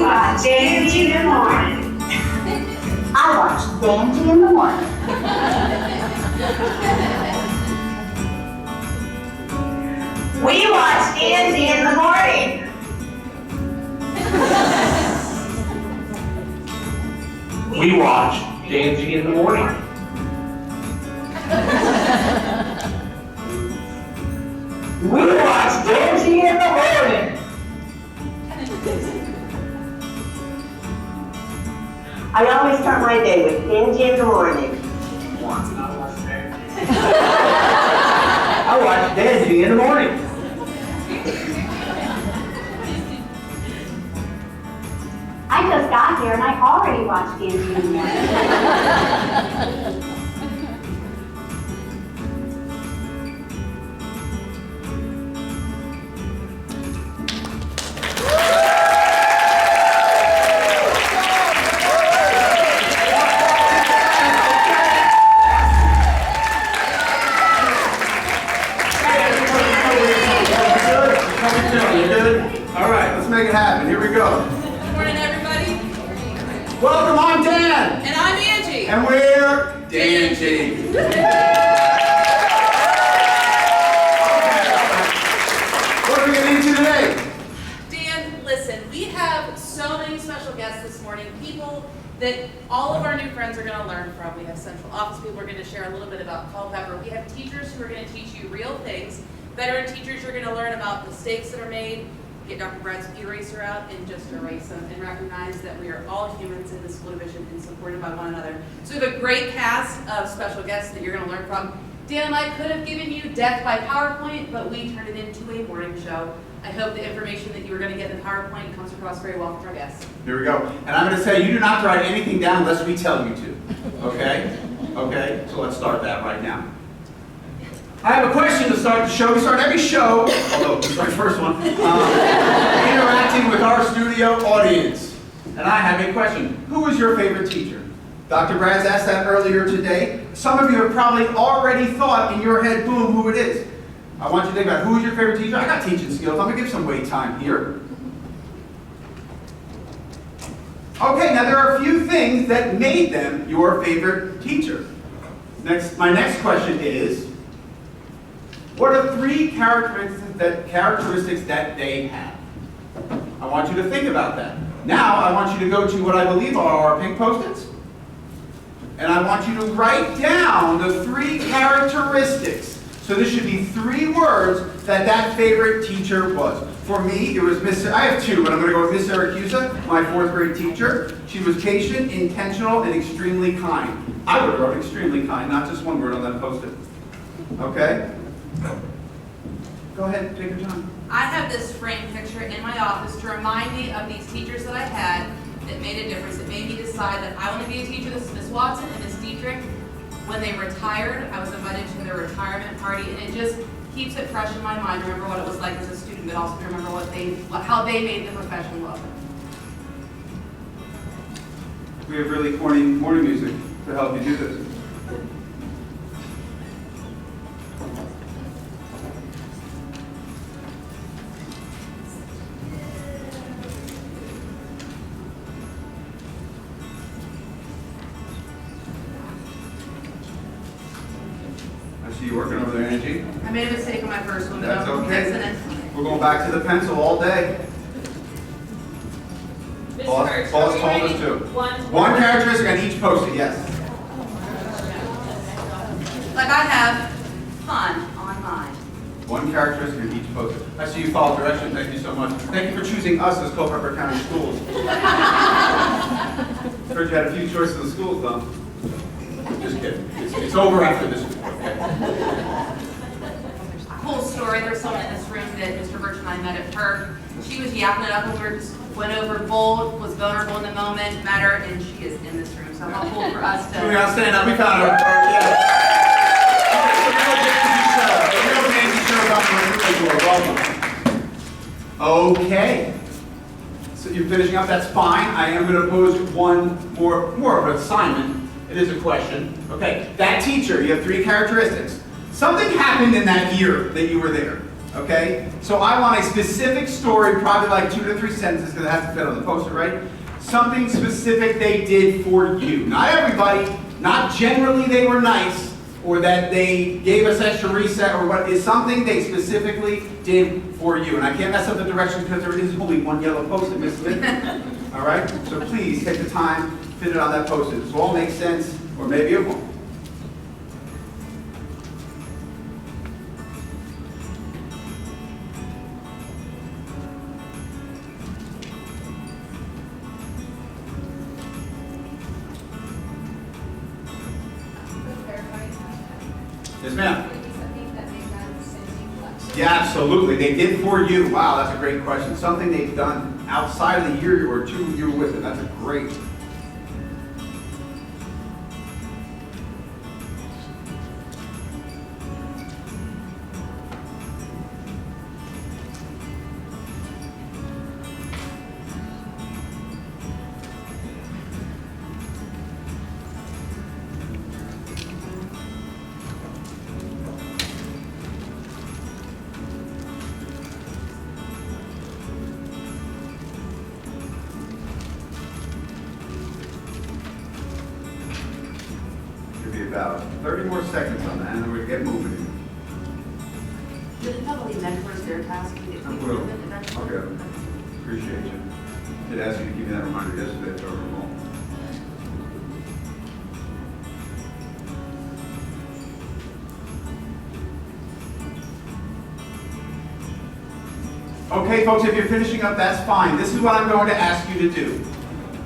watch Dangie in the morning. I watch Dangie in the morning. We watch Dangie in the morning. We watch Dangie in the morning. We watch Dangie in the morning. I always start my day with Dangie in the morning. I watch Dangie in the morning. I just got here and I already watched Dangie in the morning. All right, let's make it happen. Here we go. Good morning, everybody. Welcome, I'm Dan. And I'm Angie. And we're Dangie. What are we getting into today? Dan, listen, we have so many special guests this morning, people that all of our new friends are going to learn from. We have central office people who are going to share a little bit about Culpeper. We have teachers who are going to teach you real things. Veteran teachers are going to learn about mistakes that are made. Get Dr. Brad's eraser out and just erase them and recognize that we are all humans in the school division and supported by one another. So we have a great cast of special guests that you're going to learn from. Dan and I could have given you death by PowerPoint, but we turned it into a morning show. I hope the information that you were going to get in the PowerPoint comes across very well from our guests. Here we go. And I'm going to say you do not have to write anything down unless we tell you to. Okay? Okay? So let's start that right now. I have a question to start the show. We start every show, although this is our first one, interacting with our studio audience. And I have a question. Who is your favorite teacher? Dr. Brad's asked that earlier today. Some of you have probably already thought in your head, boom, who it is. I want you to think about who is your favorite teacher. I got teaching skills. I'm going to give some wait time here. Okay, now there are a few things that made them your favorite teacher. My next question is, what are 3 characteristics that they have? I want you to think about that. Now, I want you to go to what I believe are our pink Post-its. And I want you to write down the 3 characteristics. So this should be 3 words that favorite teacher was. For me, it was Miss, I have 2, but I'm going to go with Miss Syracusa, my 4th grade teacher. She was patient, intentional, and extremely kind. I would have wrote extremely kind, not just one word on that Post-it. Okay? Go ahead, take your time. I have this framed picture in my office to remind me of these teachers that I had that made a difference. It made me decide that I want to be a teacher. This is Miss Watson and Miss Dietrich. When they retired, I was invited to their retirement party, and it just keeps it fresh in my mind. Remember what it was like as a student, but also remember how they made the profession love it. We have really corny morning music to help you do this. I see you working over there, Angie. I made a mistake on my first one, but That's I'm okay. fixing it. We're going back to the pencil all day. Boss told us to. One characteristic on each Post-it, yes. Like I have fun on mine. One characteristic on each Post-it. I see you follow direction. Thank you so much. Thank you for choosing us as Culpeper County Schools. Heard you had a few choices of schools, though. Just kidding. It's over after this week. Okay. Cool story. There's someone in this room that Mr. Birch and I met at PERC. She was yapping it up when we just went over bold, was vulnerable in the moment, met her, and she is in this room. So how cool for us to... We gotta stand up. We found her. Yeah. Okay. So you're finishing up. That's fine. I am going to pose one more of an assignment. It is a question. Okay. That teacher. You have 3 characteristics. Something happened in that year that you were there. Okay? So I want a specific story, probably like 2 to 3 sentences, because it has to fit on the poster, right? Something specific they did for you. Not everybody, not generally they were nice, or that they gave us extra reset, or what is something they specifically did for you. And I can't mess up the directions because there is only one yellow post-it, Miss Smith. All right? So please take the time, fit it on that post-it. This will all make sense, or maybe it won't. Yes, ma'am. Yeah, absolutely. They did for you. Wow, that's a great question. Something they've done outside of the year or two you were with them. That's a great. About 30 more seconds on that, and then we're going to get moving. Did it probably mentors their task? I will. Okay. Appreciate you. Did ask you to give me that reminder yesterday, so we're home. Okay, folks, if you're finishing up, that's fine. This is what I'm going to ask you to do.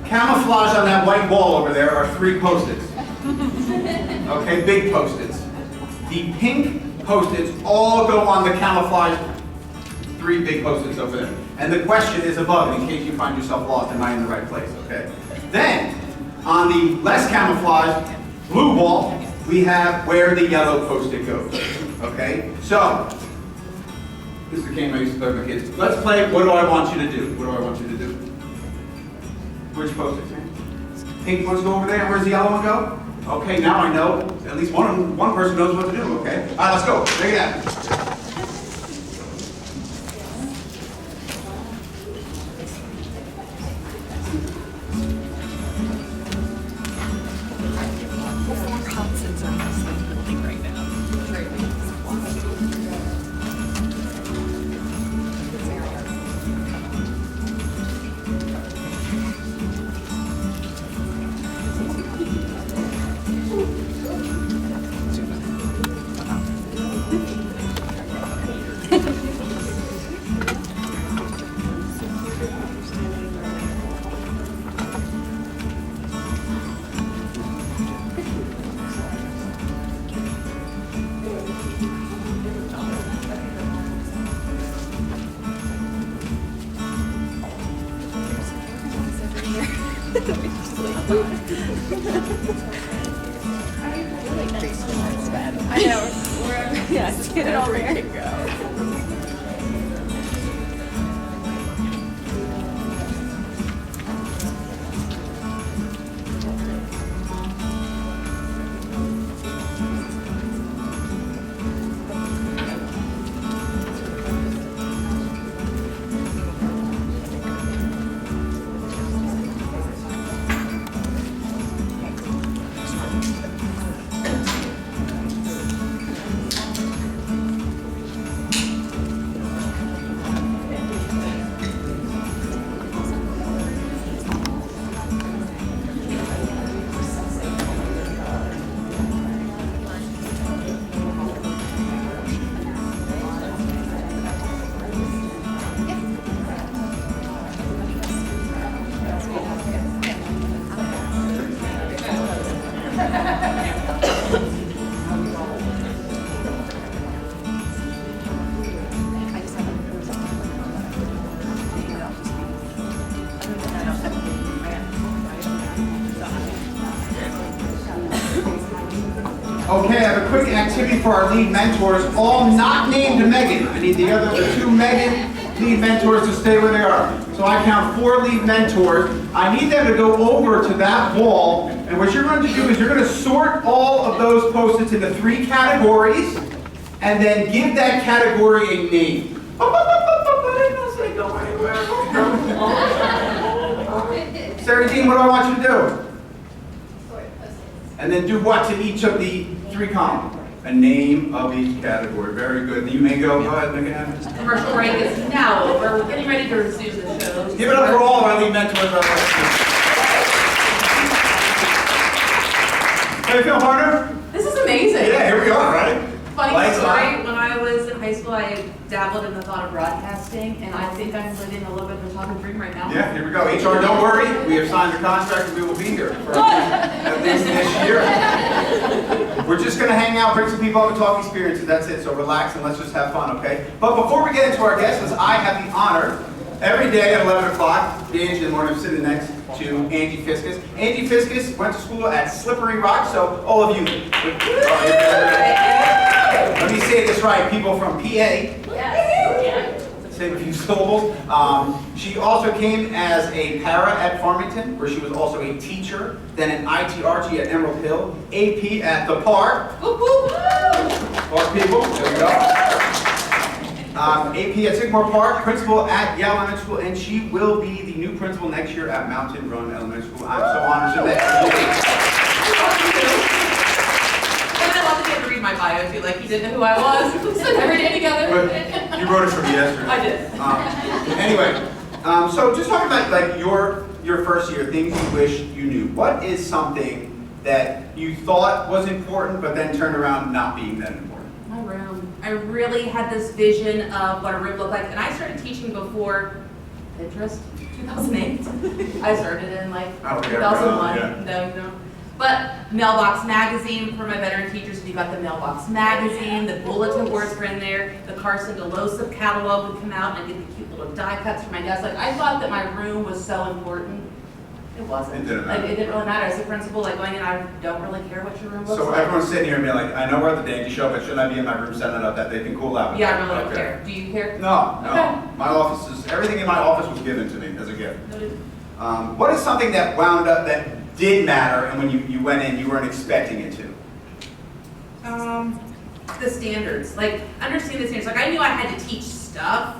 Camouflage on that white wall over there are 3 post-its. Okay, big post-its. The pink post-its all go on the camouflage 3 big post-its over there. And the question is above, in case you find yourself lost, am I in the right place, okay? Then, on the less camouflage blue wall, we have where the yellow post-it goes, okay? So, this is the game I used to play with my kids. Let's play, what do I want you to do? What do I want you to do? Which post-its? Pink ones go over there, and where's the yellow one go? Okay, now I know. At least one person knows what to do, okay? All right, let's go. Make it happen. I know. Wherever. Yeah, just get it all ready to go. Okay, I have a quick activity for our lead mentors, all not named Megan. I need the 2 Megan lead mentors to stay where they are. So I count 4 lead mentors. I need them to go over to that wall, and what you're going to do is you're going to sort all of those Post-its into 3 categories, and then give that category a name. Go anywhere. Sarah Jean, what do I want you to do? And then do what to each of the 3 columns? A name of each category. Very good. You may go ahead again. Commercial break is now over. We're getting ready to resume the show. Give it up for all of our lead mentors. How you feel, partner? This is amazing. Yeah, here we are, right? Funny Lights story, on. when I was in high school, I dabbled in the thought of broadcasting, and I think I'm living a little bit of a talking dream right now. Yeah, here we go. HR, don't worry. We have signed the contract and we will be here for at least this year. We're just going to hang out, bring some people up and talk experiences. That's it. So relax and let's just have fun, okay? But before we get into our guests, I have the honor every day at 11 o'clock, Dangie in the morning, I'm sitting next to Angie Fiscus. Angie Fiscus went to school at Slippery Rock, so all of you. Let me say this right, people from PA. Yes. Save a few syllables. She also came as a para at Farmington, where she was also a teacher, then an ITRG at Emerald Hill, AP at the Park. Whoop, whoop, woo. Park people, there we go. AP at Sycamore Park, principal at Yale Elementary School, and she will be the new principal next year at Mountain Run Elementary School. I'm so honored to meet you. And I love that you had to read my bio too, like you didn't know who I was. We spent every day together. But you wrote it for me yesterday. I did. Anyway, so just talking about like your first year, things you wish you knew. What is something that you thought was important, but then turned around not being that important? My room. I really had this vision of what a room looked like, and I started teaching before Pinterest, 2008. I started in like 2001. Yeah. No. But Mailbox Magazine for my veteran teachers, if you got the Mailbox Magazine, the bulletin boards were in there, the Carson DeLosep catalog would come out, and I'd get the cute little die cuts for my desk. Like, I thought that my room was so important. It wasn't. It didn't matter. Like, it didn't really matter. As a principal, like going in, I don't really care what your room looks So like. everyone's sitting here and being like, I know we're at the Dangie show, but shouldn't I be in my room setting it up that they can cool out? Yeah, I really don't Okay. care. Do you care? No. Okay. My office is, everything in my office was given to me as a gift. Noted. What is something that wound up, that did matter, and when you went in, you weren't expecting it to? The standards, like understand the standards. Like I knew I had to teach stuff,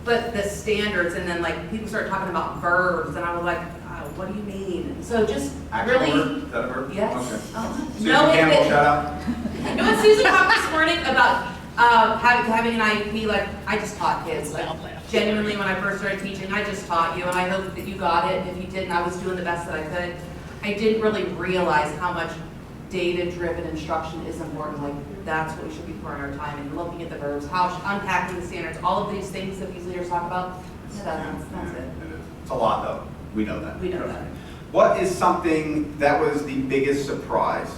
but the standards, and then like people started talking about verbs, and I was like, what do you mean? So just Actual really, word? Is that a verb? yes. Okay. Susan No, Campbell, shout out. You know what Susan talked this morning about having an IEP? Like I just taught kids. Like genuinely, when I first started teaching, I just taught you, and I hope that you got it. And if you didn't, I was doing the best that I could. I didn't really realize how much data-driven instruction is important. Like that's what we should be pouring our time in, looking at the verbs, unpacking the standards, all of these things that these leaders talk about. Yeah, that's it. It's a lot, though. We know that. We know that. What is something that was the biggest surprise?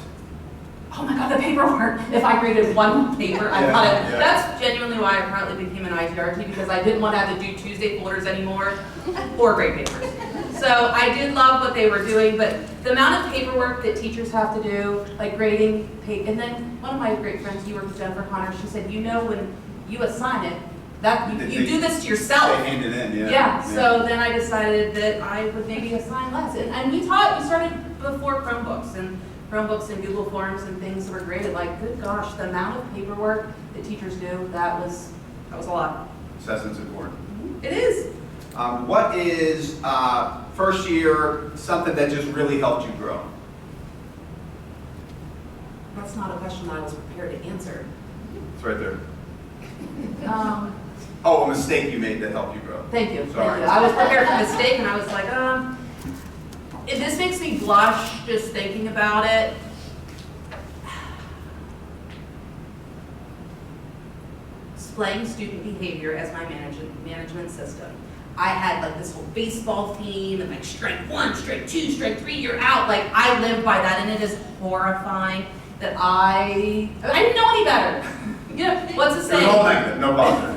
Oh my God, the paperwork. If I graded one paper, I thought it. Yeah. That's genuinely why I partly became an ITRT, because I didn't want to have to do Tuesday folders anymore or grade papers. So I did love what they were doing, but the amount of paperwork that teachers have to do, like grading, and then one of my great friends, you worked with Jennifer Connor, she said, you know, when you assign it, that you do this to yourself. They hand it in, yeah. Yeah, so then I decided that I would maybe assign less. And we started before Chromebooks and Google Forms and things were graded. Like, good gosh, the amount of paperwork that teachers do, that was a lot. Assessment's important. It is. What is first year something that just really helped you grow? That's not a question that I was prepared to answer. It's right there. Um, Oh, a mistake you made that helped you grow. Thank you. Sorry. Thank you. I was prepared for a mistake, and I was like, this makes me blush just thinking about it. Displaying student behavior as my management system. I had like this whole baseball theme and like strike one, strike two, strike three, you're out. Like I live by that, and it is horrifying that I didn't know any better. You know, what's the saying? It was all negative, no positive.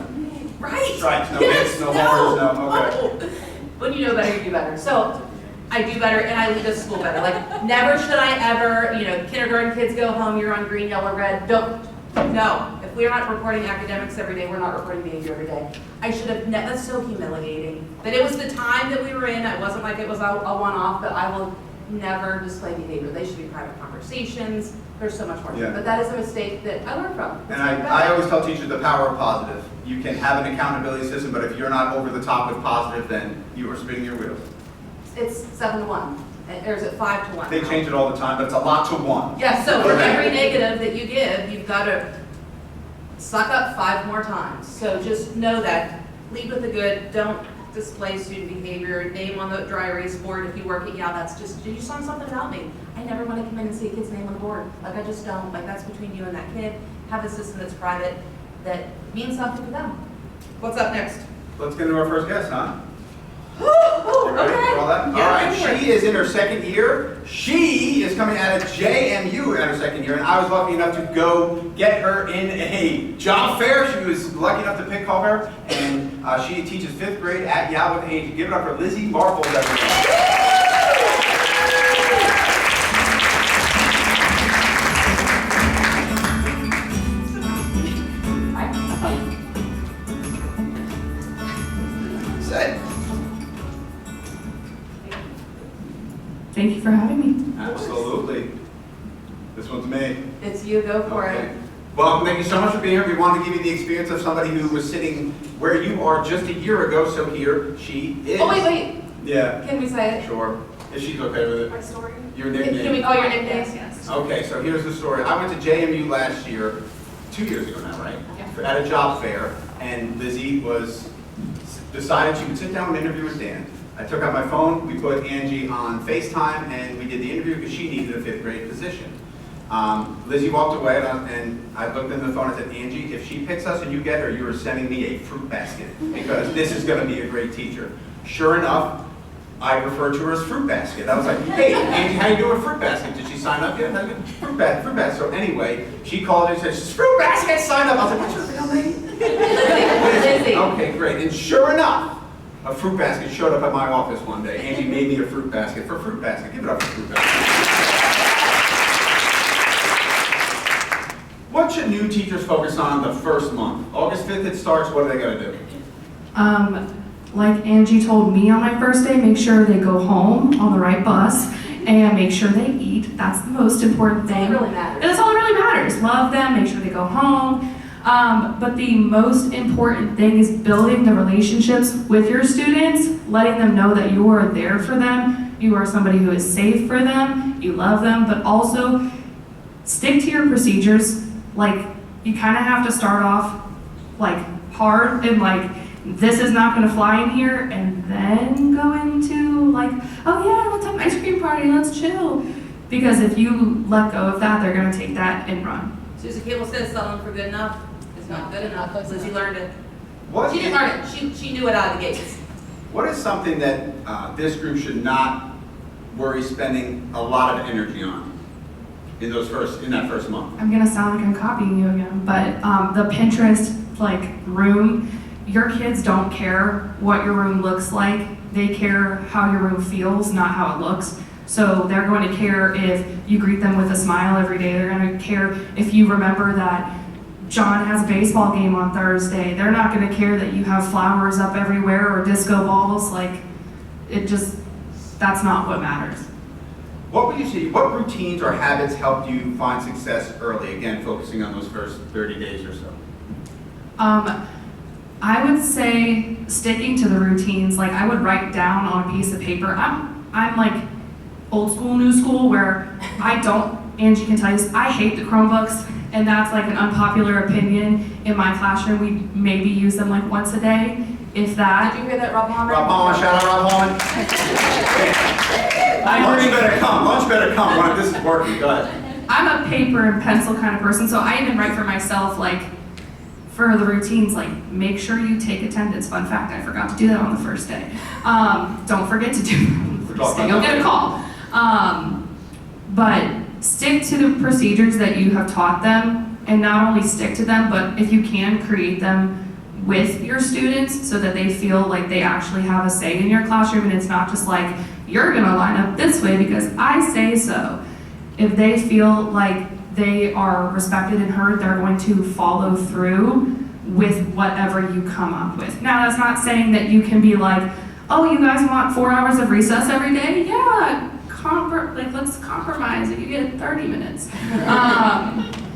Right. Strikes, no hits, no homers, no, okay. When you know better, you do better. So I do better, and I lead the school better. Like never should I ever, kindergarten kids go home, you're on green, yellow, red. No. If we're not reporting academics every day, we're not reporting behavior every day. I should have, that's so humiliating. But it was the time that we were in. It wasn't like it was a one-off, but I will never display behavior. They should be private conversations. There's so much more. Yeah. But that is a mistake that I learned from. And I always tell teachers the power of positive. You can have an accountability system, but if you're not over the top with positive, then you are spinning your wheels. It's 7 to 1, or is it 5 to 1? They change it all the time, but it's a lot to one. Yeah, so for Okay. every negative that you give, you've got to suck up 5 more times. So just know that. Lead with the good. Don't display student behavior. Name on the dry erase board if you work it. Yeah, that's just, did you sign something about me? I never want to come in and see a kid's name on the board. Like, I just don't. Like, that's between you and that kid. Have a system that's private that means something to them. What's up next? Let's get into our first guest, huh? Ooh, You ready okay. for all that? Yeah, All right, go for it. she is in her second year. She is coming out of JMU in her second year, and I was lucky enough to go get her in a job fair. She was lucky enough to pick her, and she teaches 5th grade at Yale with Angie. Give it up for Lizzie Marbles, everyone. Sit. Thank you for having me. Absolutely. This one's me. It's you. Go for it. Well, thank you so much for being here. We wanted to give you the experience of somebody who was sitting where you are just a year ago, so here she is. Oh, wait. Yeah, Can we say it? sure. If she's okay with it. My story? Your Can we nickname. call your nicknames? Yes. Okay, so here's the story. I went to JMU last year, 2 years ago now, right? Yeah. At a job fair, and Lizzie decided she would sit down and interview with Dan. I took out my phone, we put Angie on FaceTime, and we did the interview because she needed a 5th grade position. Lizzie walked away, and I looked in the phone and said, Angie, if she picks us and you get her, you are sending me a fruit basket, because this is going to be a great teacher. Sure enough, I referred to her as Fruit Basket. I was like, hey, Angie, how you doing with Fruit Basket? Did she sign up yet? Fruit Basket. So anyway, she called and said, Fruit Basket, sign up. I was like, what's your real name? Lizzie. Okay, great. And sure enough, a fruit basket showed up at my office one day. Angie made me a fruit basket for Fruit Basket. Give it up for Fruit Basket. What should new teachers focus on the first month? August 5th it starts. What do they got to do? Like Angie told me on my first day, make sure they go home on the right bus and make sure they eat. That's the most important thing. That's all that really matters. That's all that really matters. Love them, make sure they go home. But the most important thing is building the relationships with your students, letting them know that you are there for them, you are somebody who is safe for them, you love them, but also stick to your procedures. Like, you kind of have to start off like hard and like, this is not gonna fly in here, and then go into like, oh yeah, let's have an ice cream party, let's chill. Because if you let go of that, they're gonna take that and run. Susan Cable says settling for good enough is not good enough. Lizzie learned it. What She didn't learn it. She knew it out of the gates. What is something that this group should not worry spending a lot of energy on in that first month? I'm gonna sound like I'm copying you again, but the Pinterest like room, your kids don't care what your room looks like. They care how your room feels, not how it looks. So they're going to care if you greet them with a smile every day. They're going to care if you remember that John has a baseball game on Thursday. They're not going to care that you have flowers up everywhere or disco balls. Like, that's not what matters. What would you say, what routines or habits helped you find success early? Again, focusing on those first 30 days or so. I would say sticking to the routines. Like, I would write down on a piece of paper. I'm like old school, new school, where Angie can tell you, I hate the Chromebooks, and that's like an unpopular opinion in my classroom. We maybe use them like once a day, if that. Did you hear that, Rob Palmer? Rob Palmer, shout out Rob Palmer. Lunch better come when this is working. Go ahead. I'm a paper and pencil kind of person, so I even write for myself, like, for the routines, like, make sure you take attendance. Fun fact, I forgot to do that on the first day. Don't forget to do that on the first day. You'll get a call. But stick to the procedures that you have taught them, and not only stick to them, but if you can, create them with your students so that they feel like they actually have a say in your classroom, and it's not just like, you're gonna line up this way because I say so. If they feel like they are respected and heard, they're going to follow through with whatever you come up with. Now, that's not saying that you can be like, oh, you guys want 4 hours of recess every day? Yeah, let's compromise and you get 30 minutes.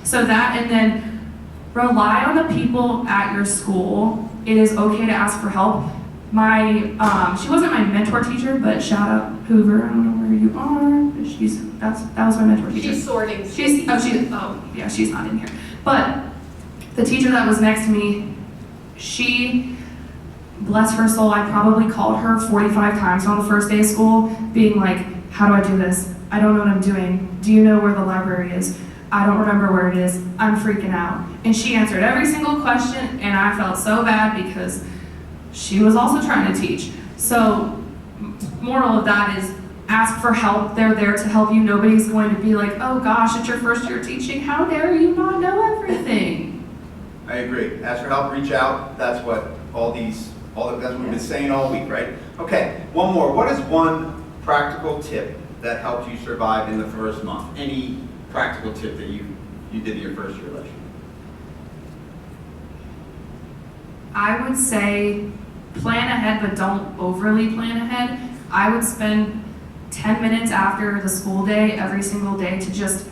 So that, and then rely on the people at your school. It is okay to ask for help. She wasn't my mentor teacher, but shout out Hoover. I don't know where you are. That was my mentor teacher. She's sorting. She's not in here. But the teacher that was next to me, she, bless her soul, I probably called her 45 times on the first day of school, being like, how do I do this? I don't know what I'm doing. Do you know where the library is? I don't remember where it is. I'm freaking out. And she answered every single question, and I felt so bad because she was also trying to teach. So, moral of that is ask for help. They're there to help you. Nobody's going to be like, oh gosh, it's your first year teaching. How dare you not know everything? I agree. Ask for help, reach out. That's what that's what we've been saying all week, right? Okay, one more. What is one practical tip that helped you survive in the first month? Any practical tip that you did in your first year lesson? I would say plan ahead, but don't overly plan ahead. I would spend 10 minutes after the school day every single day to just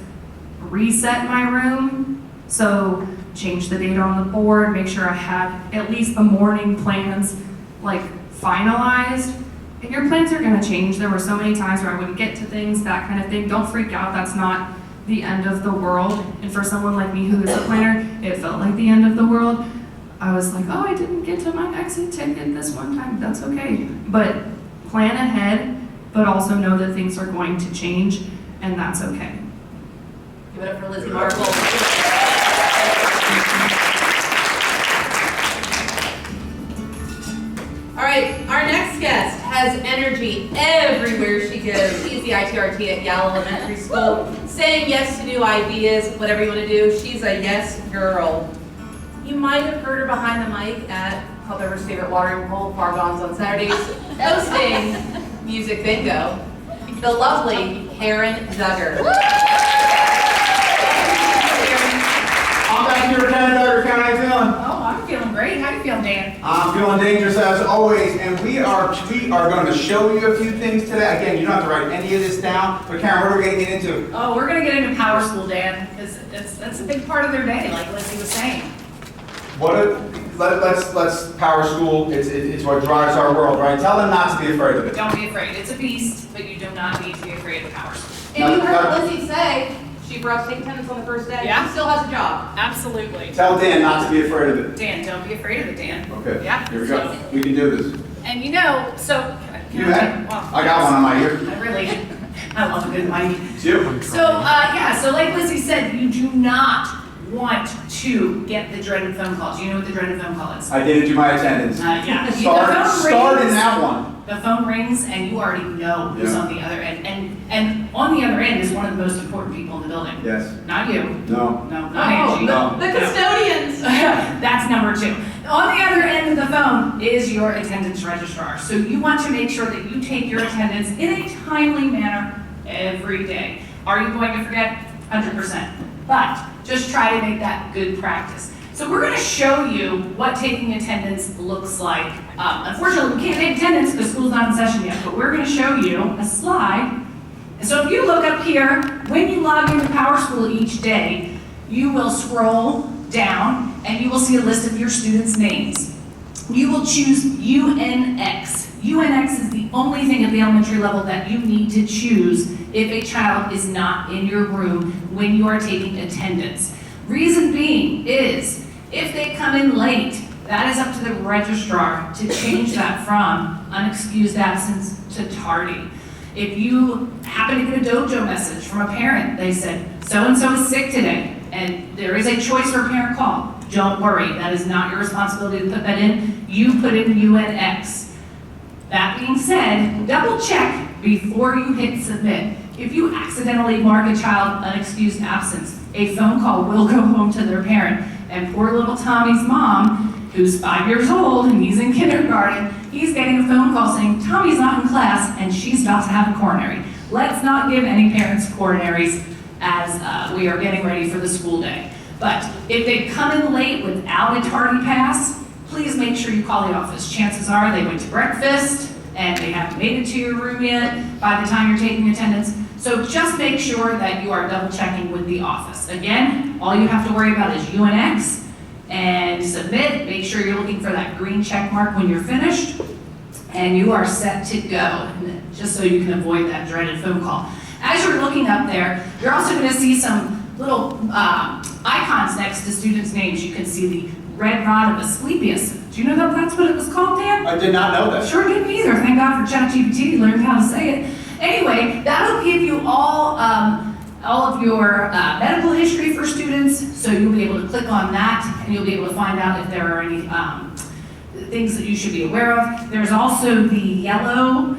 reset my room. So change the date on the board, make sure I had at least the morning plans like finalized. And your plans are gonna change. There were so many times where I wouldn't get to things, that kind of thing. Don't freak out, that's not the end of the world. And for someone like me who is a planner, it felt like the end of the world. I was like, oh, I didn't get to my exit ticket this one time, that's okay. But plan ahead, but also know that things are going to change, and that's okay. Give it up for Lizzie Marble. All right, our next guest has energy everywhere she goes. She's the ITRT at Yale Elementary School, saying yes to new ideas, whatever you want to do. She's a yes girl. You might have heard her behind the mic at Culpeper's favorite watering hole, Far Gone's on Saturdays, hosting Music Bingo. The lovely Karen Duggar. I'm back here, Karen Duggar. How you feeling? Oh, I'm feeling great. How you feeling, Dan? I'm feeling dangerous as always, and we are going to show you a few things today. Again, you don't have to write any of this down, but Karen, what are we going to get into? Oh, we're going to get into Power School, Dan, because that's a big part of their day, like Lizzie was saying. Let's Power School. It's what drives our world, right? Tell them not to be afraid of it. Don't be afraid. It's a beast, but you do not need to be afraid of Power School. And you heard Lizzie say she brought state attendance on the first day. Yeah. She still has a job. Absolutely. Tell Dan not to be afraid of it. Dan, don't be afraid of it, Dan. Okay. Yeah. Here we go. We can do this. And you know, so You bet. I got one on my ear. I love a good mic. It's you. So like Lizzie said, you do not want to get the dreaded phone calls. You know what the dreaded phone call is? I didn't do my attendance. Yeah. Start in that one. The phone rings and you already know who's on the other end. And on the other end is one of the most important people in the building. Yes. Not you. No. No, not Angie. No. The custodians. That's number 2. On the other end of the phone is your attendance registrar. So you want to make sure that you take your attendance in a timely manner every day. Are you going to forget? 100%. But just try to make that good practice. So we're going to show you what taking attendance looks like. Unfortunately, we can't take attendance because school's not in session yet, but we're going to show you a slide. And so if you look up here, when you log into Power School each day, you will scroll down and you will see a list of your students' names. You will choose UNX. UNX is the only thing at the elementary level that you need to choose if a child is not in your room when you are taking attendance. Reason being is, if they come in late, that is up to the registrar to change that from unexcused absence to tardy. If you happen to get a dojo message from a parent, they said, so-and-so is sick today, and there is a choice for a parent call, don't worry, that is not your responsibility to put that in. You put in UNX. That being said, double check before you hit submit. If you accidentally mark a child unexcused absence, a phone call will go home to their parent. And poor little Tommy's mom, who's 5 years old and he's in kindergarten, he's getting a phone call saying Tommy's not in class and she's about to have a coronary. Let's not give any parents coronaries as we are getting ready for the school day. But if they come in late without a tardy pass, please make sure you call the office. Chances are they went to breakfast, and they haven't made it to your room yet by the time you're taking attendance. So just make sure that you are double checking with the office. Again, all you have to worry about is UNX and submit. Make sure you're looking for that green check mark when you're finished, and you are set to go, just so you can avoid that dreaded phone call. As you're looking up there, you're also going to see some little icons next to students' names. You can see the red rod of Asclepius. Do you know that that's what it was called, Dan? I did not know that. Sure didn't either. Thank God for ChatGPT, learned how to say it. Anyway, that'll give you all of your medical history for students, so you'll be able to click on that, and you'll be able to find out if there are any things that you should be aware of. There's also the yellow,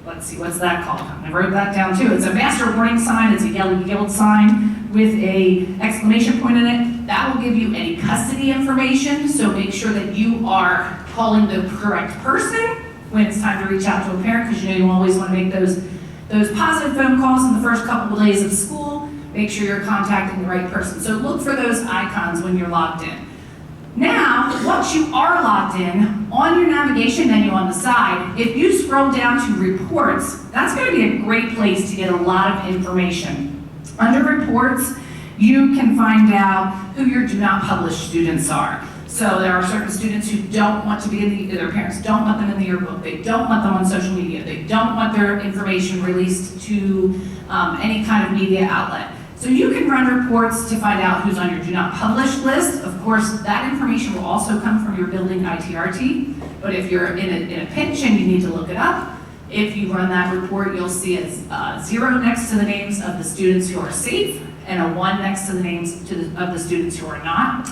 let's see, what's that called? I wrote that down too. It's a master warning sign. It's a yellow yield sign with a exclamation point in it. That will give you any custody information, so make sure that you are calling the correct person when it's time to reach out to a parent, because you always want to make those positive phone calls in the first couple of days of school. Make sure you're contacting the right person. So look for those icons when you're logged in. Now, once you are logged in, on your navigation menu on the side, if you scroll down to reports, that's going to be a great place to get a lot of information. Under reports, you can find out who your do not publish students are. So there are certain students who don't want to be in their parents don't want them in the yearbook, they don't want them on social media, they don't want their information released to any kind of media outlet. So you can run reports to find out who's on your do not publish list. Of course, that information will also come from your building ITRT, but if you're in a pinch and you need to look it up, if you run that report, you'll see a 0 next to the names of the students who are safe and a 1 next to the names of the students who are not.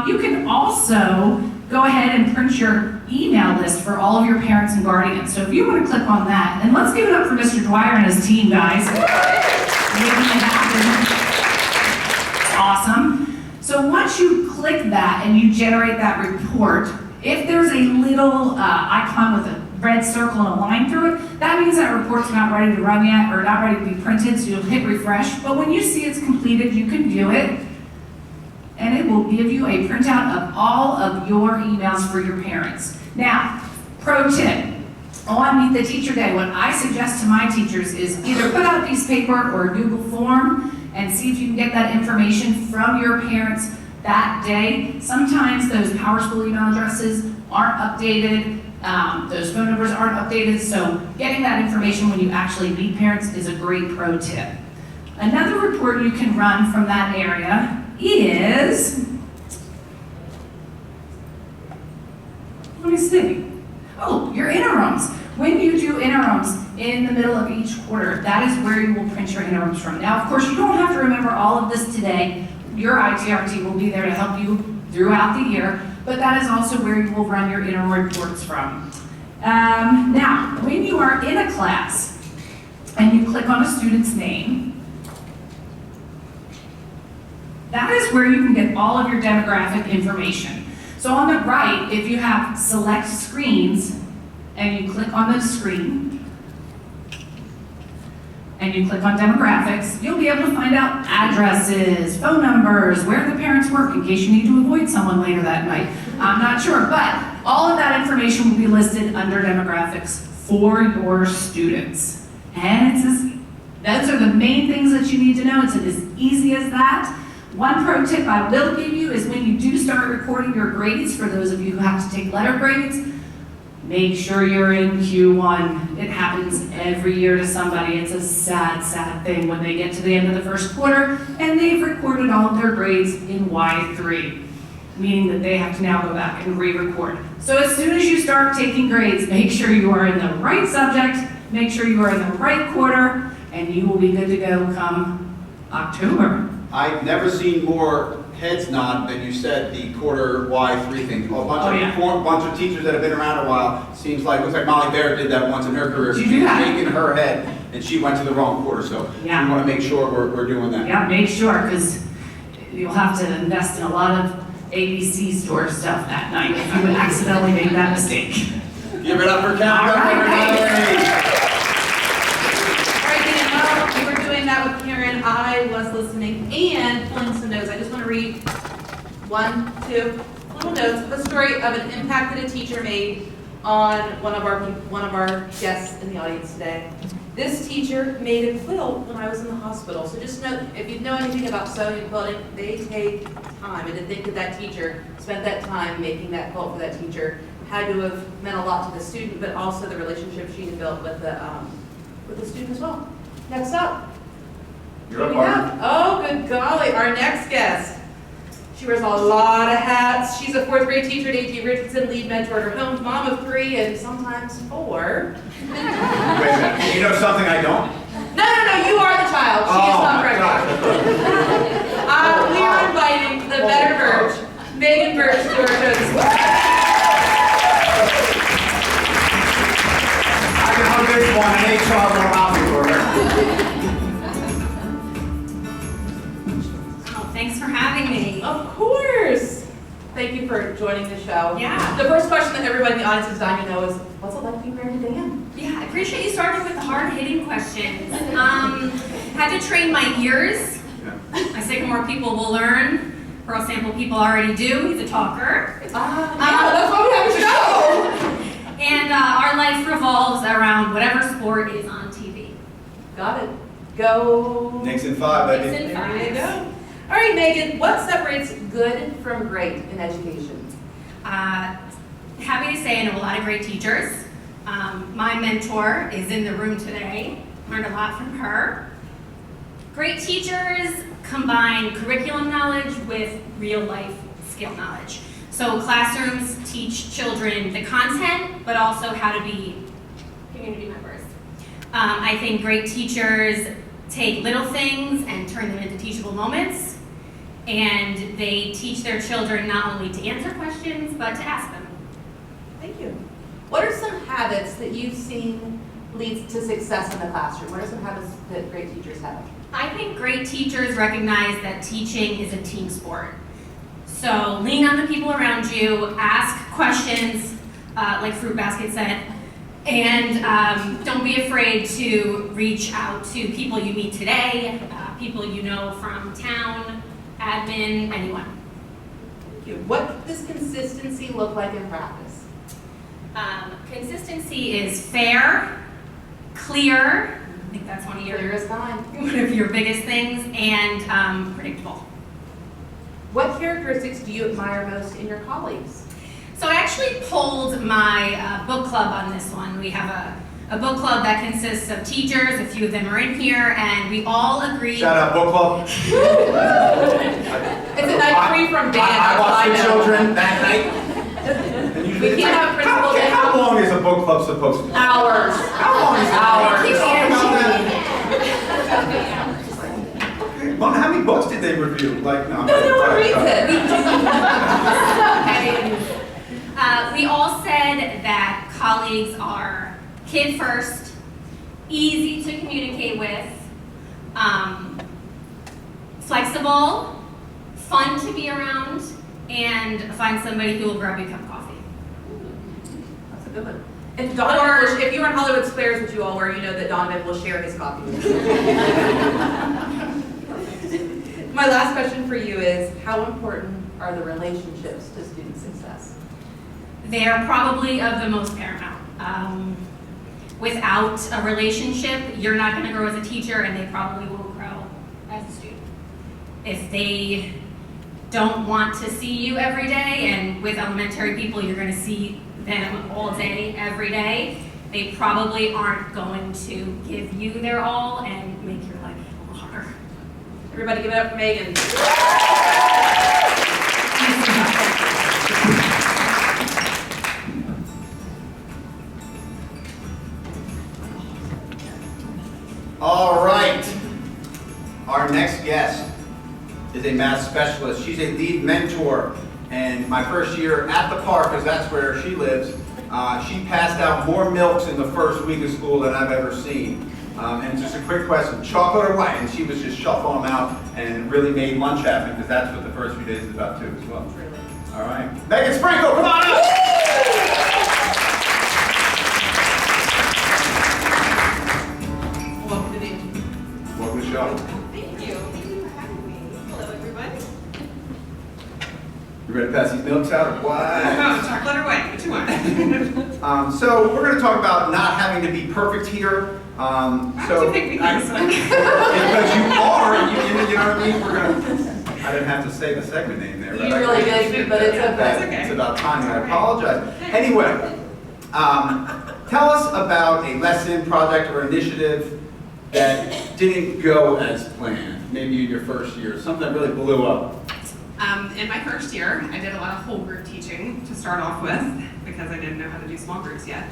You can also go ahead and print your email list for all of your parents and guardians. So if you want to click on that, and let's give it up for Mr. Dwyer and his team, guys. Making it happen. It's awesome. So once you click that and you generate that report, if there's a little icon with a red circle and a line through it, that means that report's not ready to run yet or not ready to be printed, so you'll hit refresh. But when you see it's completed, you can view it, and it will give you a printout of all of your emails for your parents. Now, pro tip, on Meet the Teacher Day, what I suggest to my teachers is either put out a piece of paper or a Google form and see if you can get that information from your parents that day. Sometimes those PowerSchool email addresses aren't updated, those phone numbers aren't updated, so getting that information when you actually meet parents is a great pro tip. Another report you can run from that area is, let me see. Oh, your interims. When you do interims in the middle of each quarter, that is where you will print your interims from. Now, of course, you don't have to remember all of this today. Your ITRT will be there to help you throughout the year, but that is also where you will run your interim reports from. Now, when you are in a class and you click on a student's name, that is where you can get all of your demographic information. So on the right, if you have select screens, and you click on the screen, and you click on demographics, you'll be able to find out addresses, phone numbers, where the parents work, in case you need to avoid someone later that night. I'm not sure, but all of that information will be listed under demographics for your students. And those are the main things that you need to know. It's as easy as that. One pro tip I will give you is when you do start recording your grades, for those of you who have to take letter grades, make sure you're in Q1. It happens every year to somebody. It's a sad, sad thing when they get to the end of the first quarter and they've recorded all of their grades in Y3, meaning that they have to now go back and re-record. So as soon as you start taking grades, make sure you are in the right subject, make sure you are in the right quarter, and you will be good to go come October. I've never seen more heads nod than you said the quarter Y3 thing. A bunch of teachers that have been around a while. Looks like Molly Barrett did that once in her career. Did you do that? She was shaking her head and she went to the wrong quarter. So Yeah. we want to make sure we're doing that. Yeah, make sure, because you'll have to invest in a lot of ABC store stuff that night if you would accidentally make that mistake. Give it up for Captain. All right, Everybody. All right, Dan, while you were doing that with Karen, I was listening and pulling some notes. I just want to read 1, 2 little notes of a story of an impact that a teacher made on one of our guests in the audience today. This teacher made a quilt when I was in the hospital. So just know, if you know anything about sewing and quilting, they take time. And to think that that teacher spent that time making that quilt for that teacher had to have meant a lot to the student, but also the relationship she had built with the student as well. Next up. You're up, Who do we have? Martin. Oh, good golly, our next guest. She wears a lot of hats. She's a 4th grade teacher at A.T. Richardson, lead mentor at her home, mom of 3 and sometimes 4. Wait a minute. You know something I don't? No, you are the child. She is not pregnant. We are inviting the better Birch, Megan Birch, to our show this morning. I can hug this one and HR more happy for her. Thanks for having me. Of course. Thank you for joining the show. Yeah. The first question that everybody in the audience is dying to know is, what's it like being married to Dan? Yeah, I appreciate you starting with the hard-hitting questions. Had to train my ears. I say more people will learn. Pearl Sample people already do. He's a talker. Yeah, that's why we have a show. And our life revolves around whatever sport is on TV. Got it. Go. Knicks in 5, baby. Knicks in There 5. you go. All right, Megan, what separates good from great in education? Happy to say I know a lot of great teachers. My mentor is in the room today. Learned a lot from her. Great teachers combine curriculum knowledge with real life skill knowledge. So classrooms teach children the content, but also how to be community members. I think great teachers take little things and turn them into teachable moments. And they teach their children not only to answer questions, but to ask them. Thank you. What are some habits that you've seen lead to success in the classroom? What are some habits that great teachers have? I think great teachers recognize that teaching is a team sport. So lean on the people around you, ask questions, like Fruit Basket said, and don't be afraid to reach out to people you meet today, people you know from town, admin, anyone. Thank you. What does consistency look like in practice? Consistency is fair, clear, I think that's one of Clear as time. your biggest things, and predictable. What characteristics do you admire most in your colleagues? So I actually polled my book club on this one. We have a book club that consists of teachers, a few of them are in here, and we all agree. Shout out book club. It's a night free from Dan. I watched the know. children that night. And usually We it's can't like, have principal day. how long is a book club supposed to be? Hours. How long is it? Hours. Well, how many books did they review? Like, no. No one reads it. We all said that colleagues are kid first, easy to communicate with, flexible, fun to be around, and find somebody who will grab you a cup of coffee. That's a good one. And Donovan, if you were in Hollywood Squares, which you all were, you know that Donovan will share his copy with you. My last question for you is, how important are the relationships to student success? They are probably of the most paramount. Without a relationship, you're not going to grow as a teacher, and they probably won't grow as a student. If they don't want to see you every day, and with elementary people, you're going to see them all day, every day, they probably aren't going to give you their all and make your life a little harder. Everybody give it up for Megan. All right. Our next guest is a math specialist. She's a lead mentor. And my first year at the park, because that's where she lives, she passed out more milks in the first week of school than I've ever seen. And just a quick question, chocolate or white? And she was just shuffling them out and really made lunch happen, because that's what the first few days is about too as well. All right. Megan Sprinkle, come on up! Welcome to the Welcome to the show. Thank you. Thank you for having me. Hello, everybody. You ready to pass these notes out or what? Oh, chocolate or white, what you want? So we're going to talk about not having to be perfect here. Why did you pick me this one? Because you are, you know what I mean? I didn't have to say the segment name there. You but I really did. did, but it's okay. okay. It's about timing, I apologize. Anyway, tell us about a lesson, project, or initiative that didn't go as planned, maybe in your first year, something that really blew up. In my first year, I did a lot of whole group teaching to start off with because I didn't know how to do small groups yet.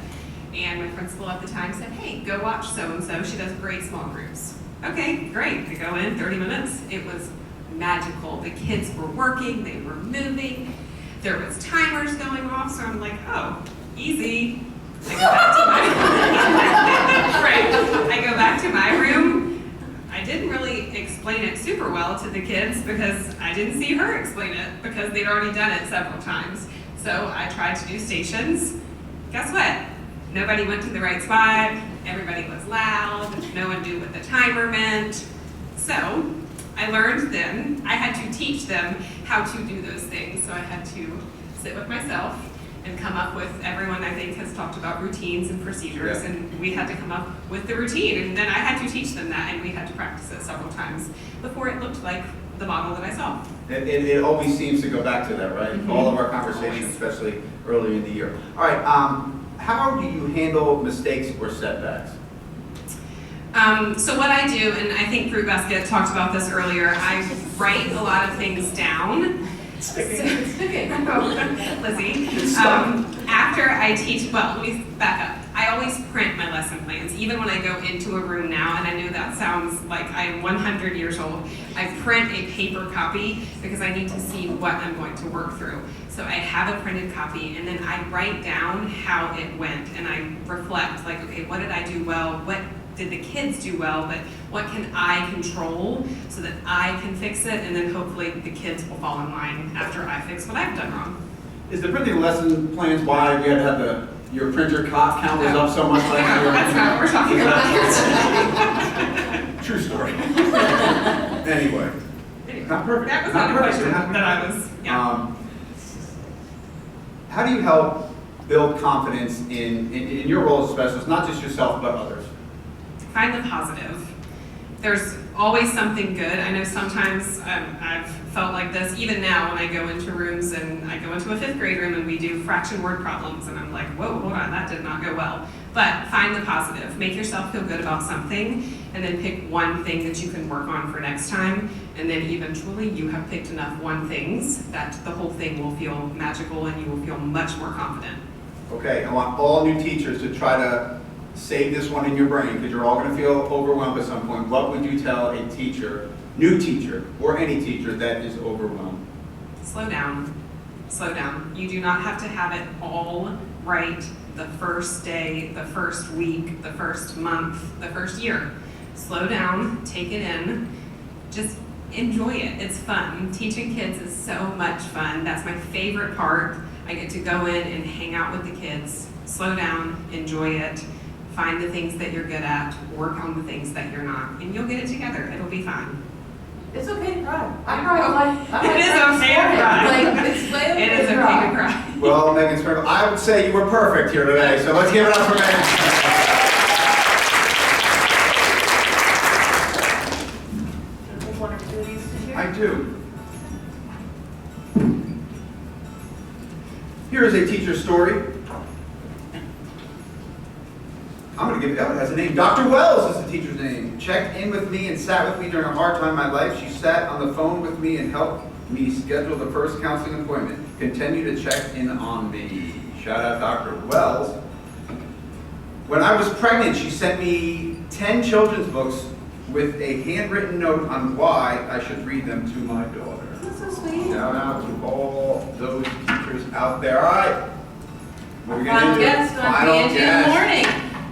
And my principal at the time said, hey, go watch so-and-so, she does great small groups. Okay, great, I go in, 30 minutes. It was magical. The kids were working, they were moving, there was timers going off, so I'm like, oh, easy. I go back to my, right, I go back to my room. I didn't really explain it super well to the kids because I didn't see her explain it because they'd already done it several times. So I tried to do stations. Guess what? Nobody went to the right spot, everybody was loud, no one knew what the timer meant. So I learned then, I had to teach them how to do those things. So I had to sit with myself and come up with, everyone I think has talked about routines and procedures, Yeah. and we had to come up with the routine, and then I had to teach them that, and we had to practice it several times before it looked like the model that I saw. It always seems to go back to that, right? Mhm. All of our conversations, especially early in the year. All right, how do you handle mistakes or setbacks? So what I do, and I think Fruit Basket talked about this earlier, I write a lot of things down. Okay. Lizzie. After I teach, well, let me back up. I always print my lesson plans, even when I go into a room now, and I know that sounds like I am 100 years old. I print a paper copy because I need to see what I'm going to work through. So I have a printed copy, and then I write down how it went, and I reflect, like, okay, what did I do well? What did the kids do well, but what can I control so that I can fix it, and then hopefully the kids will fall in line after I fix what I've done wrong. Is the printing lesson plans why you had to have your printer count was up so much last year? That's not what we're talking about. True story. Anyway, not perfect. That was Not not a perfect. question that I was, yeah. How do you help build confidence in your role as a specialist, not just yourself, but others? Find the positive. There's always something good. I know sometimes I've felt like this, even now when I go into rooms, and I go into a 5th grade room and we do fraction word problems, and I'm like, whoa, hold on, that did not go well. But find the positive. Make yourself feel good about something, and then pick one thing that you can work on for next time, and then eventually you have picked enough one things that the whole thing will feel magical and you will feel much more confident. Okay, I want all new teachers to try to save this one in your brain, because you're all going to feel overwhelmed at some point. What would you tell a teacher, new teacher, or any teacher that is overwhelmed? Slow down. Slow down. You do not have to have it all right the first day, the first week, the first month, the first year. Slow down, take it in, just enjoy it. It's fun. Teaching kids is so much fun. That's my favorite part. I get to go in and hang out with the kids. Slow down, enjoy it. Find the things that you're good at, work on the things that you're not, and you'll get it together. It'll be fine. It's okay to cry. I cried like It is okay to cry. Like, it's way okay It is to okay cry. to cry. Well, Megan Sprinkle, I would say you were perfect here today, so let's give it up for Megan. Take one or two of these to share. I do. Here is a teacher's story. I'm going to give it, oh, it has a name. Dr. Wells is the teacher's name. Checked in with me and sat with me during a hard time in my life. She sat on the phone with me and helped me schedule the first counseling appointment. Continue to check in on me. Shout out Dr. Wells. When I was pregnant, she sent me 10 children's books with a handwritten note on why I should read them to my daughter. That's so sweet. Shout out to all those teachers out there. All right. What are we gonna Final do? guest on Final Dangie in the guest. morning.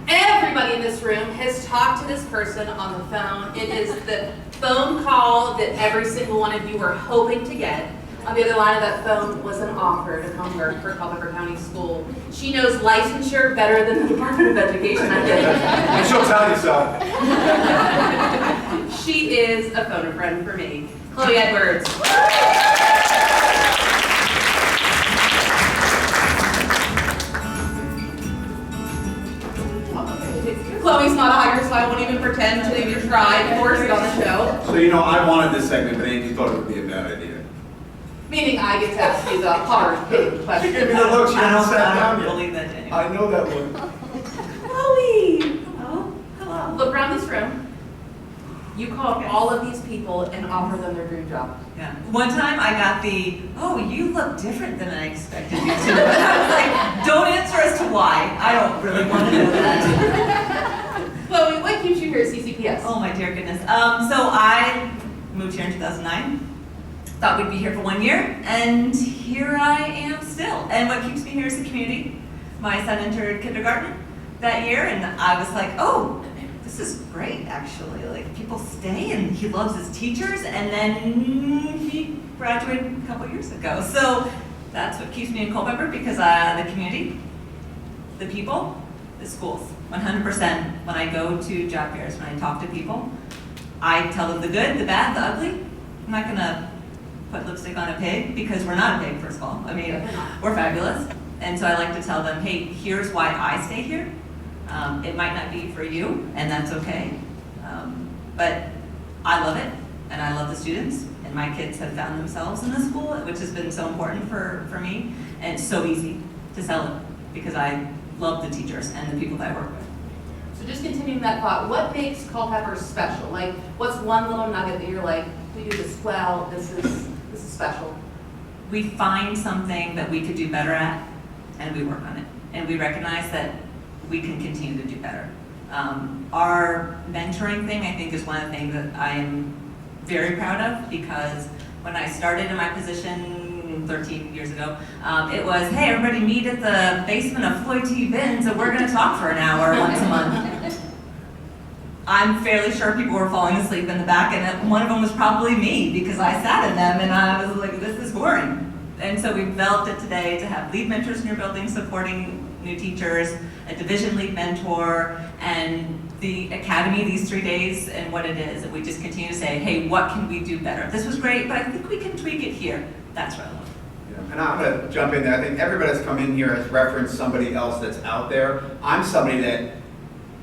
Everybody in this room has talked to this person on the phone. It is the phone call that every single one of you were hoping to get. On the other line of that phone was an offer to come work for Culpeper County School. She knows licensure better than the Department of Education, I And she'll tell you so. think. She is a phone a friend for me. Chloe Edwards. so I won't even pretend to even try to force it on the show. So you know, I wanted this segment, but Angie thought it would be a bad idea. Meaning I get to ask you the hard-hitting questions. Give me the look, she hasn't sat I down don't yet. believe that anymore. I know that look. Chloe! Oh, hello. Look around this room. You call up all of these people and offer them their dream job. Yeah. One time I got the, oh, you look different than I expected you to. And I was like, don't answer as to why. I don't really want to know that. Chloe, what keeps you here at CCPS? Oh my dear goodness. So I moved here in 2009. Thought we'd be here for 1 year, and here I am still. And what keeps me here is the community. My son entered kindergarten that year, and I was like, oh, this is great, actually. Like, people stay, and he loves his teachers, and then he graduated a couple years ago. So that's what keeps me in Culpeper, because the community, the people, the schools. 100% when I go to job fairs, when I talk to people, I tell them the good, the bad, the ugly. I'm not gonna put lipstick on a pig, because we're not a pig, first of all. I mean, we're fabulous. And so I like to tell them, hey, here's why I stay here. It might not be for you, and that's okay. But I love it, and I love the students, and my kids have found themselves in the school, which has been so important for me, and it's so easy to sell it, because I love the teachers and the people that I work with. So just continuing that thought, what makes Culpeper special? Like, what's one little nugget that you're like, we do this well, this is special? We find something that we could do better at, and we work on it. And we recognize that we can continue to do better. Our mentoring thing, I think, is one of the things that I am very proud of, because when I started in my position 13 years ago, it was, hey, everybody meet at the basement of Floyd T. Binns, and we're gonna talk for an hour once a month. I'm fairly sure people were falling asleep in the back, and one of them was probably me, because I sat in them, and I was like, this is boring. And so we developed it today to have lead mentors in your building supporting new teachers, a division lead mentor, and the academy these 3 days, and what it is. And we just continue to say, hey, what can we do better? This was great, but I think we can tweak it here. That's what I love. Yeah, and I'm gonna jump in there. I think everybody that's come in here has referenced somebody else that's out there. I'm somebody that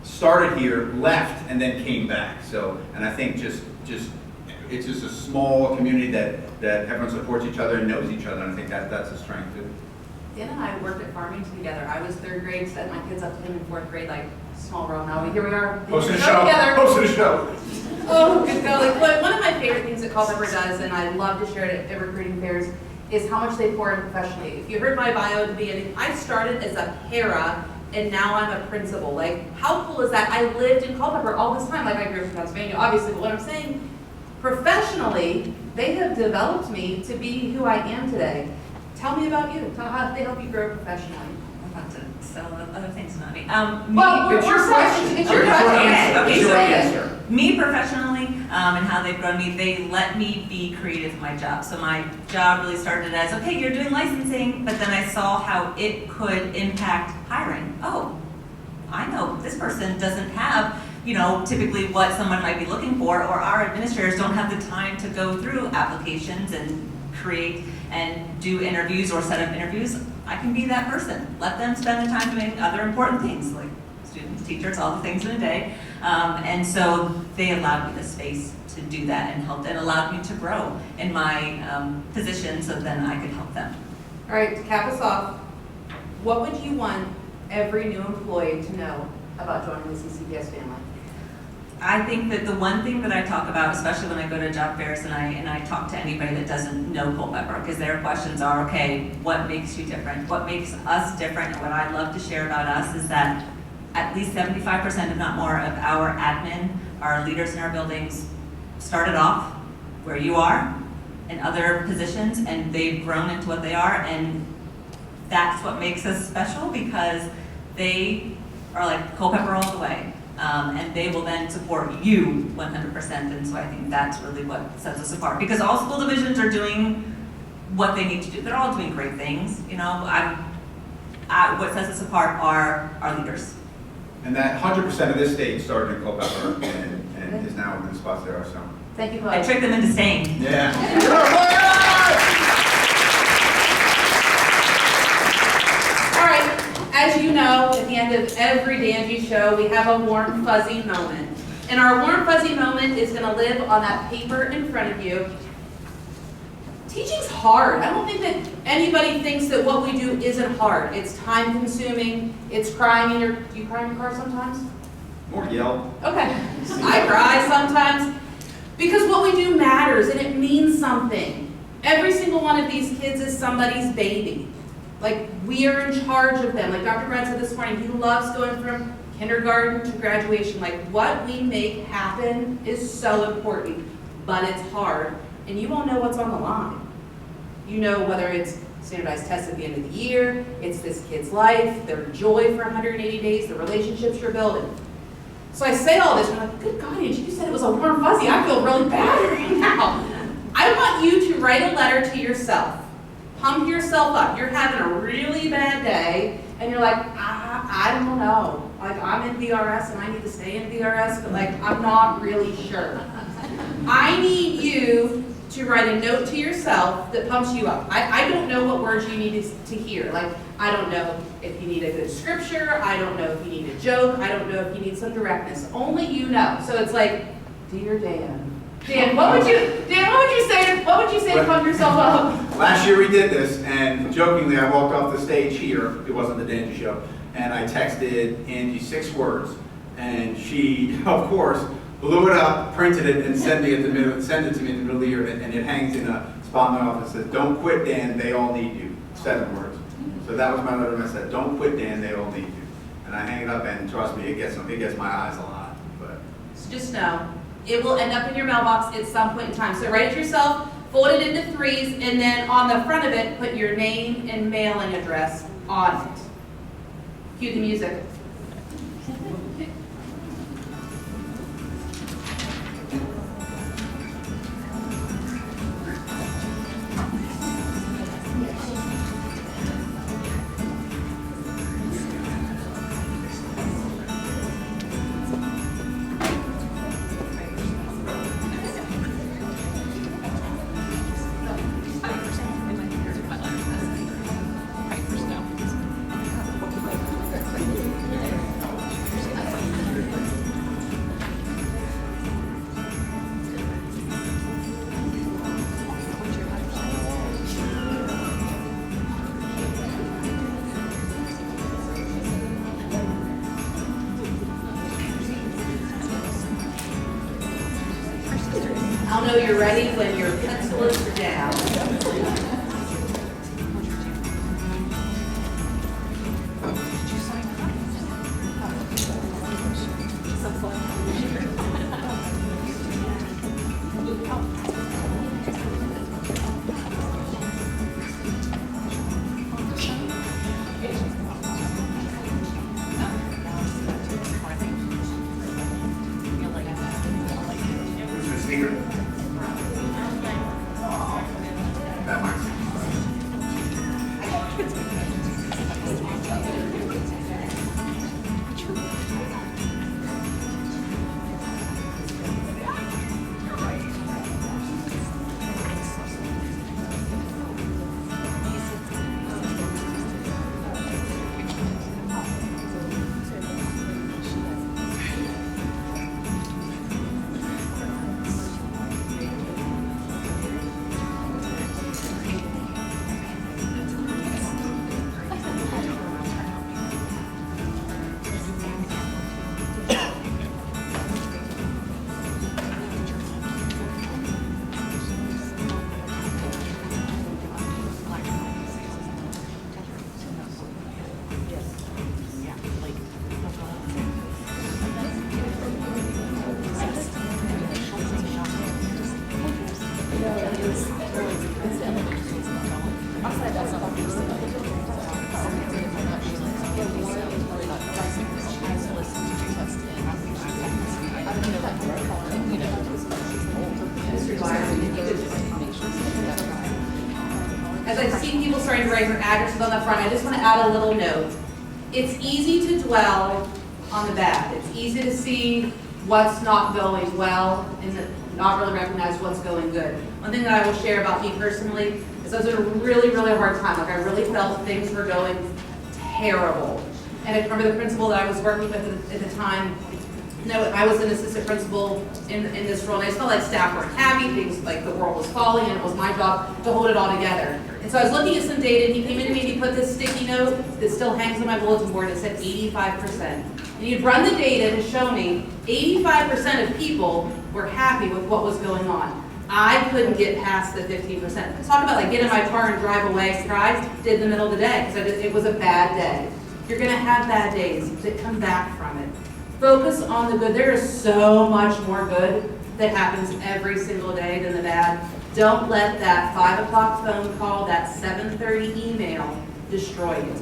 started here, left, and then came back. So, and I think just it's just a small community that everyone supports each other and knows each other, and I think that's a strength too. Dan and I worked at Farmington together. I was 3rd grade, set my kids up to him in 4th grade, like, small world. Now here we are. Hosting a Go show. together. Hosting a show. Oh, good golly. But one of my favorite things that Culpeper does, and I love to share it at recruiting fairs, is how much they pour in professionally. If you heard my bio at the beginning, I started as a para, and now I'm a principal. Like, how cool is that? I lived in Culpeper all this time. Like, I grew up in Pennsylvania, obviously, but what I'm saying, professionally, they have developed me to be who I am today. Tell me about you. Tell how they help you grow professionally. I'm about to sell other things about me. Well, It's your question. It's your Okay, question. okay, It's your so- answer. Me professionally, and how they've grown me, they let me be creative in my job. So my job really started as, okay, you're doing licensing, but then I saw how it could impact hiring. Oh, I know this person doesn't have, typically what someone might be looking for, or our administrators don't have the time to go through applications and create and do interviews or set up interviews. I can be that person. Let them spend the time doing other important things, like students, teachers, all the things in a day. And so they allowed me the space to do that and helped, and allowed me to grow in my position, so then I could help them. All right, to cap us off, what would you want every new employee to know about joining the CCPS family? I think that the one thing that I talk about, especially when I go to job fairs and I talk to anybody that doesn't know Culpeper, because their questions are, okay, what makes you different? What makes us different? And what I love to share about us is that at least 75%, if not more, of our admin, our leaders in our buildings, started off where you are in other positions, and they've grown into what they are, and that's what makes us special, because they are like Culpeper all the way. And they will then support you 100%, and so I think that's really what sets us apart. Because all school divisions are doing what they need to do. They're all doing great things, what sets us apart are our leaders. And that 100% of this state started in Culpeper and is now in the spots there are so. Thank you, I Chloe. tricked them into staying. Yeah. All right, as you know, know, at the end of every Dangie show, we have a warm, fuzzy moment. And our warm, fuzzy moment is going to live on that paper in front of you. Teaching's hard. I don't think that anybody thinks that what we do isn't hard. It's time-consuming. It's crying in your... Do you cry in your car sometimes? More yell. Okay. I cry sometimes. Because what we do matters, and it means something. Every single one of these kids is somebody's baby. Like, we are in charge of them. Like Dr. Brad said this morning, he loves going from kindergarten to graduation. Like, what we make happen is so important, but it's hard. And you won't know what's on the line. You know whether it's standardized tests at the end of the year, it's this kid's life, their joy for 180 days, the relationships you're building. So I say all this, and I'm like, good God, Angie, you said it was a warm fuzzy. I feel really bad right now. I want you to write a letter to yourself. Pump yourself up. You're having a really bad day, and you're like, I don't know. Like, I'm in VRS, and I need to stay in VRS, but like, I'm not really sure. I need you to write a note to yourself that pumps you up. I don't know what words you need to hear. Like, I don't know if you need a good scripture. I don't know if you need a joke. I don't know if you need some directness. Only you know. So it's like, dear Dan. Dan, what would you say to pump yourself up? Last year we did this, and jokingly I walked off the stage here, it wasn't the Dangie show, and I texted Angie 6 words, and she, of course, blew it up, printed it, and sent it to me in the middle of the year, and it hangs in a spot in my office that says, don't quit, Dan, they all need you. 7 words. So that was my letter, and I said, don't quit, Dan, they all need you. And I hang it up, and trust me, it gets my eyes a lot. But So just know, it will end up in your mailbox at some point in time. So write it yourself, fold it into 3s, and then on the front of it, put your name and mailing address on it. Cue the music. I'll know you're ready when your pencil is down. who's the speaker? That might. As I've seen people starting to write their addresses on the front, I just want to add a little note. It's easy to dwell on the bad. It's easy to see what's not going well and not really recognize what's going good. One thing that I will share about me personally is I was in a really, really hard time. Like, I really felt things were going terrible. And I remember the principal that I was working with at the time. No, I was an assistant principal in this role, and I just felt like staff weren't happy, things like the world was falling, and it was my job to hold it all together. And so I was looking at some data, and he came in to me and he put this sticky note that still hangs on my bulletin board that said 85%. And he'd run the data to show me 85% of people were happy with what was going on. I couldn't get past the 15%. Talk about like get in my car and drive away, cry, did in the middle of the day, because it was a bad day. You're gonna have bad days, but come back from it. Focus on the good. There is so much more good that happens every single day than the bad. Don't let that 5 o'clock phone call, that 7:30 email destroy you.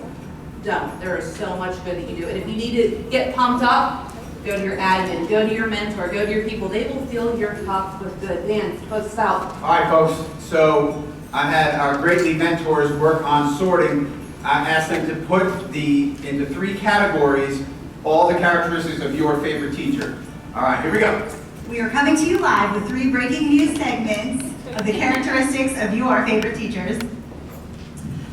Don't. There is so much good that you do. And if you need to get pumped up, go to your admin, go to your mentor, go to your people. They will fill your cup with good. Dan, close us out. All right, folks. So I had our great lead mentors work on sorting. I asked them to put into 3 categories all the characteristics of your favorite teacher. All right, here we go. We are coming to you live with 3 breaking news segments of the characteristics of your favorite teachers.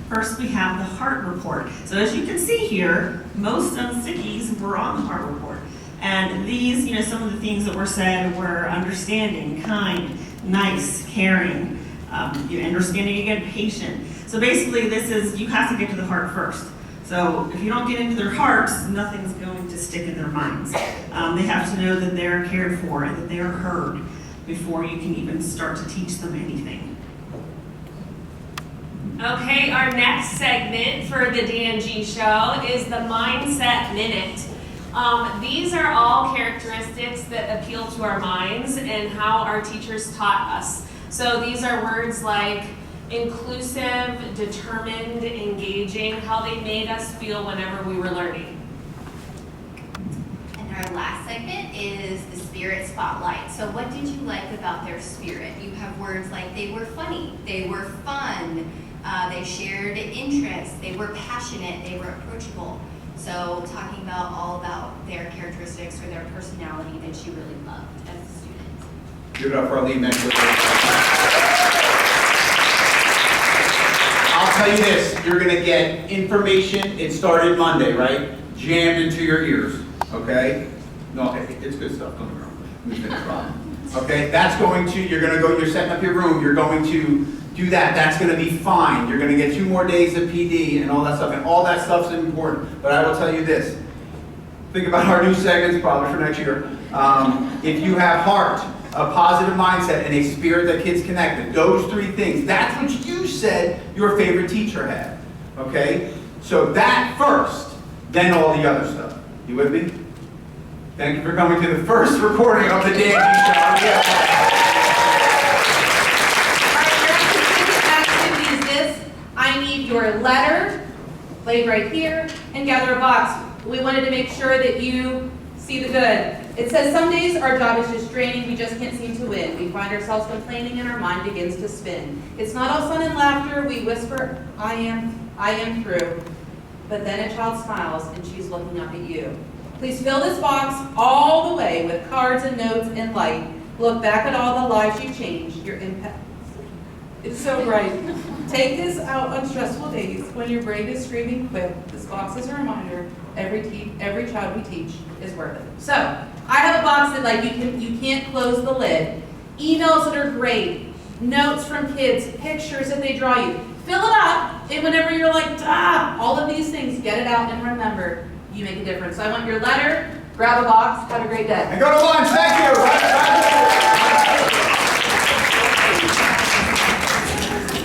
First, we have the heart report. So as you can see here, most of the stickies were on the heart report. And these, some of the things that were said were understanding, kind, nice, caring, understanding again, patient. So basically this is, you have to get to the heart first. So if you don't get into their hearts, nothing's going to stick in their minds. They have to know that they're cared for and that they're heard before you can even start to teach them anything. Okay, our next segment for the Dangie Show is the Mindset Minute. These are all characteristics that appeal to our minds and how our teachers taught us. So these are words like inclusive, determined, engaging, how they made us feel whenever we were learning. And our last segment is the Spirit Spotlight. So what did you like about their spirit? You have words like they were funny, they were fun, they shared interests, they were passionate, they were approachable. So talking about all about their characteristics or their personality that you really loved as a student. Give it up for our lead mentor. I'll tell you this, you're gonna get information, it started Monday, right? Jammed into your ears, okay? No, it's good stuff, don't get me wrong. Let me finish, Rob. Okay, that's going to, you're setting up your room, you're going to do that, that's gonna be fine. You're gonna get 2 more days of PD and all that stuff, and all that stuff's important. But I will tell you this, think about our new segments probably for next year. If you have heart, a positive mindset, and a spirit that kids connected, those 3 things, that's what you said your favorite teacher had, okay? So that first, then all the other stuff. You with me? Thank you for coming to the first recording of the Dangie Show. Activity is this. I need your letter, laid right here, and gather a box. We wanted to make sure that you see the good. It says some days our job is just draining, we just can't seem to win. We find ourselves complaining and our mind begins to spin. It's not all fun and laughter, we whisper, I am through. But then a child smiles and she's looking up at you. Please fill this box all the way with cards and notes and light. Look back at all the lives you changed, your impact. It's so bright. Take this out on stressful days when your brain is screaming quit. This box is a reminder, every child we teach is worth it. So, I have a box that you can't close the lid. Emails that are great, notes from kids, pictures that they draw you. Fill it up, and whenever you're like, all of these things, get it out and remember, you make a difference. So I want your letter, grab a box, have a great day. And go to lunch, thank you.